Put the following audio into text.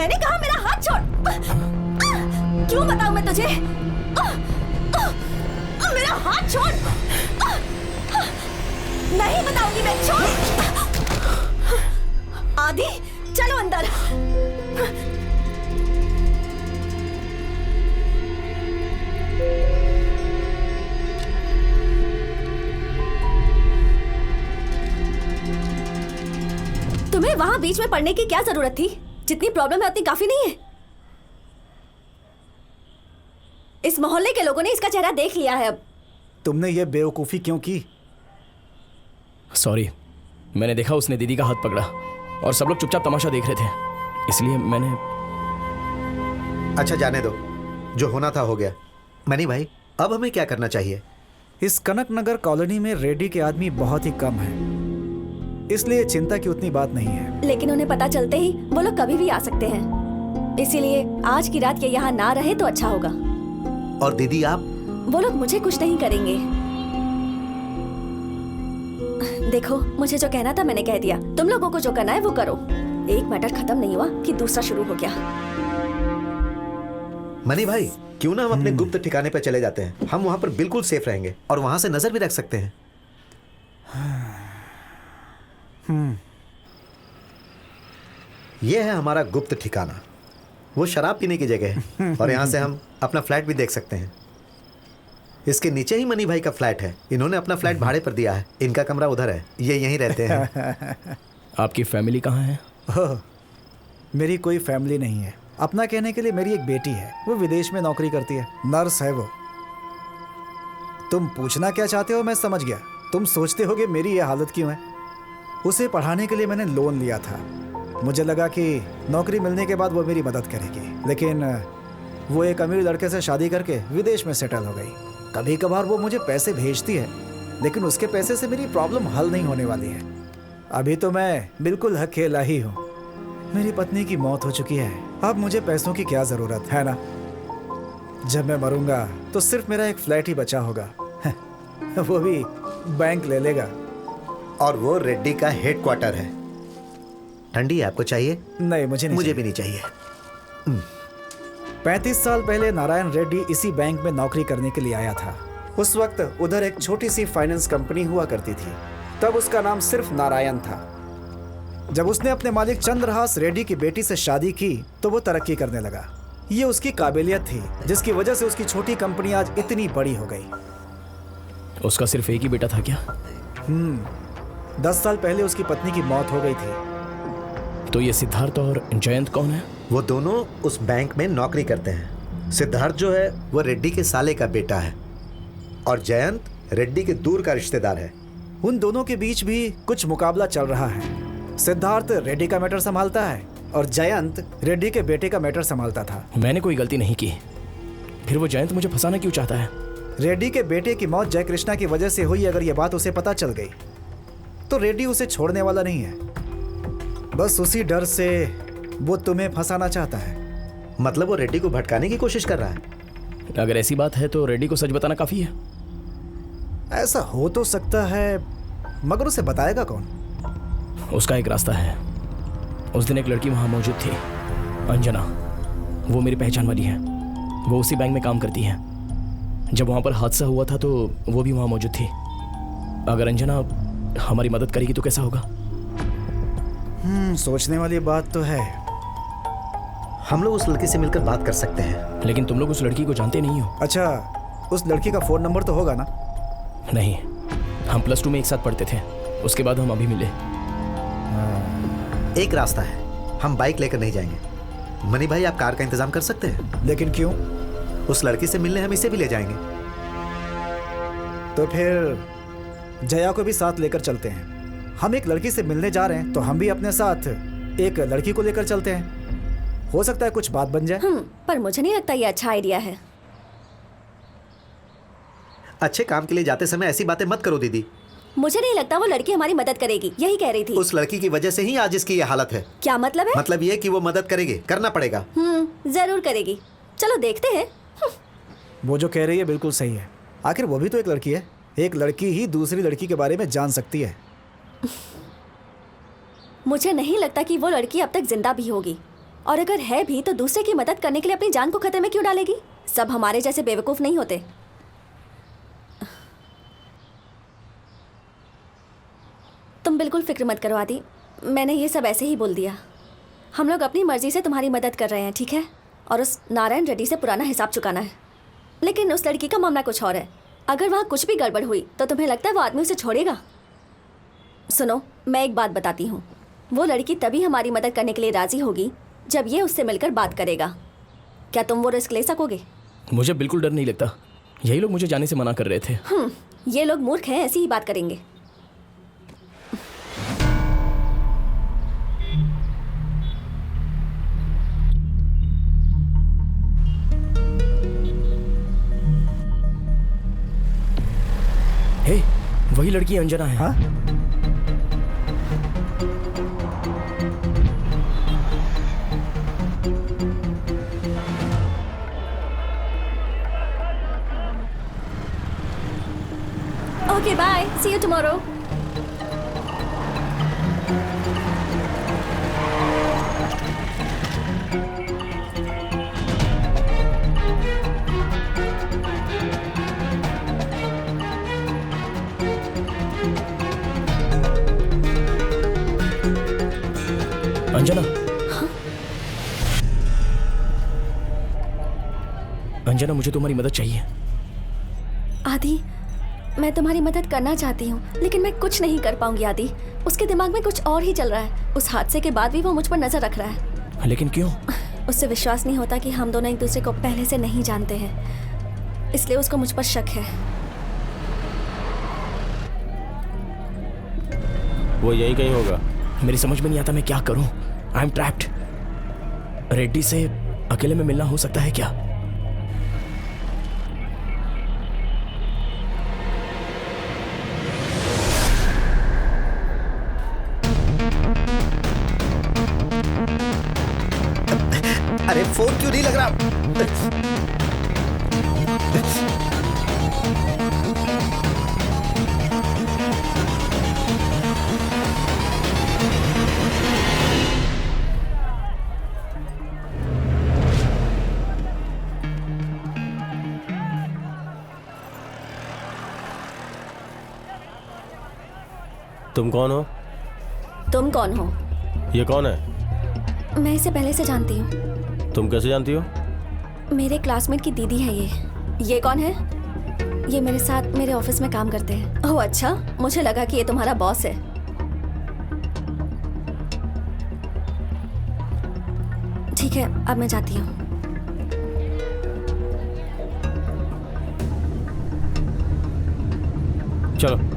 मैंने कहा मेरा हाथ छोड़। क्यों बताऊं मैं तुझे? मेरा हाथ छोड़। नहीं बताऊंगी मैं, छोड़। आदि चलो अंदर। तुम्हें वहां बीच में पढ़ने की क्या जरूरत थी? जितनी प्रॉब्लम है उतनी काफी नहीं है। इस मोहल्ले के लोगों ने इसका चेहरा देख लिया है अब। तुमने ये बेवकूफी क्यों की? सॉरी, मैंने देखा उसने दीदी का हाथ पकड़ा और सब लोग चुपचाप तमाशा देख रहे थे, इसलिए मैंने। अच्छा जाने दो, जो होना था हो गया। मनी भाई, अब हमें क्या करना चाहिए? इस कनक नगर कॉलोनी में रेड्डी के आदमी बहुत ही कम हैं, इसलिए चिंता की उतनी बात नहीं है। लेकिन उन्हें पता चलते ही वो लोग कभी भी आ सकते हैं, इसीलिए आज की रात ये यहाँ ना रहे तो अच्छा होगा। और दीदी आप? वो लोग मुझे कुछ नहीं करेंगे। देखो, मुझे जो कहना था मैंने कह दिया। तुम लोगों को जो करना है वो करो। एक मैटर खत्म नहीं हुआ कि दूसरा शुरू हो गया। मनी भाई, क्यों ना हम अपने गुप्त ठिकाने पर चले जाते हैं? हम वहां पर बिल्कुल सेफ रहेंगे और वहां से नजर भी रख सकते हैं। यह है हमारा गुप्त ठिकाना। वो शराब पीने की जगह है और यहाँ से हम अपना फ्लैट भी देख सकते हैं। इसके नीचे ही मनी भाई का फ्लैट है। इन्होंने अपना फ्लैट भाड़े पर दिया है। इनका कमरा उधर है, ये यहीं रहते हैं। आपकी फैमिली कहाँ है? ओह, मेरी कोई फैमिली नहीं है। अपना कहने के लिए मेरी एक बेटी है, वो विदेश में नौकरी करती है, नर्स है वो। तुम पूछना क्या चाहते हो मैं समझ गया। तुम सोचते होगे मेरी ये हालत क्यों है। उसे पढ़ाने के लिए मैंने लोन लिया था। मुझे लगा कि नौकरी मिलने के बाद वो मेरी मदद करेगी, लेकिन वो एक अमीर लड़के से शादी करके विदेश में सेटल हो गई। कभी कभार वो मुझे पैसे भेजती है, लेकिन उसके पैसे से मेरी प्रॉब्लम हल नहीं होने वाली है। अभी तो मैं बिल्कुल अकेला ही हूँ। मेरी पत्नी की मौत हो चुकी है, अब मुझे पैसों की क्या जरूरत है ना। जब मैं मरूंगा तो सिर्फ मेरा एक फ्लैट ही बचा होगा, वो भी बैंक ले लेगा। और वो रेड्डी का हेडक्वार्टर है। ठंडी आपको चाहिए? नहीं, मुझे भी नहीं चाहिए। 35 साल पहले नारायण रेड्डी इसी बैंक में नौकरी करने के लिए आया था। उस वक्त उधर एक छोटी सी फाइनेंस कंपनी हुआ करती थी। तब उसका नाम सिर्फ नारायण था। जब उसने अपने मालिक चंद्रहास रेड्डी की बेटी से शादी की तो वो तरक्की करने लगा। ये उसकी काबिलियत थी जिसकी वजह से उसकी छोटी कंपनी आज इतनी बड़ी हो गई। उसका सिर्फ एक ही बेटा था क्या? 10 साल पहले उसकी पत्नी की मौत हो गई थी। तो ये सिद्धार्थ और जयंत कौन है? वो दोनों उस बैंक में नौकरी करते हैं। सिद्धार्थ जो है वो रेड्डी के साले का बेटा है और जयंत रेड्डी के दूर का रिश्तेदार है। उन दोनों के बीच भी कुछ मुकाबला चल रहा है। सिद्धार्थ रेड्डी का मैटर संभालता है और जयंत रेड्डी के बेटे का मैटर संभालता था। मैंने कोई गलती नहीं की, फिर वो जयंत मुझे फंसाना क्यों चाहता है? रेड्डी के बेटे की मौत जय कृष्णा की वजह से हुई। अगर ये बात उसे पता चल गई तो रेड्डी उसे छोड़ने वाला नहीं है। बस उसी डर से वो तुम्हें फंसाना चाहता है। मतलब वो रेड्डी को भटकाने की कोशिश कर रहा है? अगर ऐसी बात है तो रेड्डी को सच बताना काफी है। ऐसा हो तो सकता है, मगर उसे बताएगा कौन? उसका एक रास्ता है। उस दिन एक लड़की वहां मौजूद थी, अंजना। वो मेरी पहचान वाली है। वो उसी बैंक में काम करती है। जब वहां पर हादसा हुआ था तो वो भी वहां मौजूद थी। अगर अंजना हमारी मदद करेगी तो कैसा होगा? सोचने वाली बात तो है। हम लोग उस लड़की से मिलकर बात कर सकते हैं। लेकिन तुम लोग उस लड़की को जानते नहीं हो। अच्छा, उस लड़की का फोन नंबर तो होगा ना? नहीं, हम +2 में एक साथ पढ़ते थे, उसके बाद हम अभी मिले। एक रास्ता है, हम बाइक लेकर नहीं जाएंगे। मनी भाई, आप कार का इंतजाम कर सकते हैं? लेकिन क्यों? उस लड़की से मिलने हम इसे भी ले जाएंगे। तो फिर जया को भी साथ लेकर चलते हैं। हम एक लड़की से मिलने जा रहे हैं तो हम भी अपने साथ एक लड़की को लेकर चलते हैं। हो सकता है कुछ बात बन जाए। पर मुझे नहीं लगता ये अच्छा आइडिया है। अच्छे काम के लिए जाते समय ऐसी बातें मत करो दीदी। मुझे नहीं लगता वो लड़की हमारी मदद करेगी, यही कह रही थी। उस लड़की की वजह से ही आज इसकी ये हालत है। क्या मतलब है? मतलब ये कि वो मदद करेगी, करना पड़ेगा। जरूर करेगी। चलो देखते हैं। वो जो कह रही है बिल्कुल सही है। आखिर वो भी तो एक लड़की है। एक लड़की ही दूसरी लड़की के बारे में जान सकती है। मुझे नहीं लगता कि वो लड़की अब तक जिंदा भी होगी। और अगर है भी तो दूसरे की मदद करने के लिए अपनी जान को खतरे में क्यों डालेगी? सब हमारे जैसे बेवकूफ़ नहीं होते। तुम बिल्कुल फिक्र मत करो आदि, मैंने ये सब ऐसे ही बोल दिया। हम लोग अपनी मर्जी से तुम्हारी मदद कर रहे हैं, ठीक है? और उस नारायण रेड्डी से पुराना हिसाब चुकाना है। लेकिन उस लड़की का मामला कुछ और है। अगर वहाँ कुछ भी गड़बड़ हुई तो तुम्हें लगता है वो आदमी उसे छोड़ेगा? सुनो, मैं एक बात बताती हूँ। वो लड़की तभी हमारी मदद करने के लिए राजी होगी जब ये उससे मिलकर बात करेगा। क्या तुम वो रिस्क ले सकोगे? मुझे बिल्कुल डर नहीं लगता। यही लोग मुझे जाने से मना कर रहे थे। ये लोग मूर्ख हैं, ऐसी ही बात करेंगे। हे, वही लड़की अंजना है। हाँ? Okay, bye. See you tomorrow. Anjana. Anjana, मुझे तुम्हारी मदद चाहिए। आदि, मैं तुम्हारी मदद करना चाहती हूँ लेकिन मैं कुछ नहीं कर पाऊंगी आदि। उसके दिमाग में कुछ और ही चल रहा है। उस हादसे के बाद भी वो मुझ पर नजर रख रहा है। लेकिन क्यों? उससे विश्वास नहीं होता कि हम दोनों एक दूसरे को पहले से नहीं जानते हैं, इसलिए उसको मुझ पर शक है। वो यहीं कहीं होगा। मेरी समझ में नहीं आता मैं क्या करूं। I am trapped. रेड्डी से अकेले में मिलना हो सकता है क्या? अरे फोन क्यों नहीं लग रहा? तुम कौन हो? तुम कौन हो? ये कौन है? मैं इसे पहले से जानती हूँ। तुम कैसे जानती हो? मेरे क्लासमेट की दीदी है ये। ये कौन है? ये मेरे साथ मेरे ऑफिस में काम करते हैं। ओह अच्छा, मुझे लगा कि ये तुम्हारा बॉस है। ठीक है, अब मैं जाती हूँ। चलो।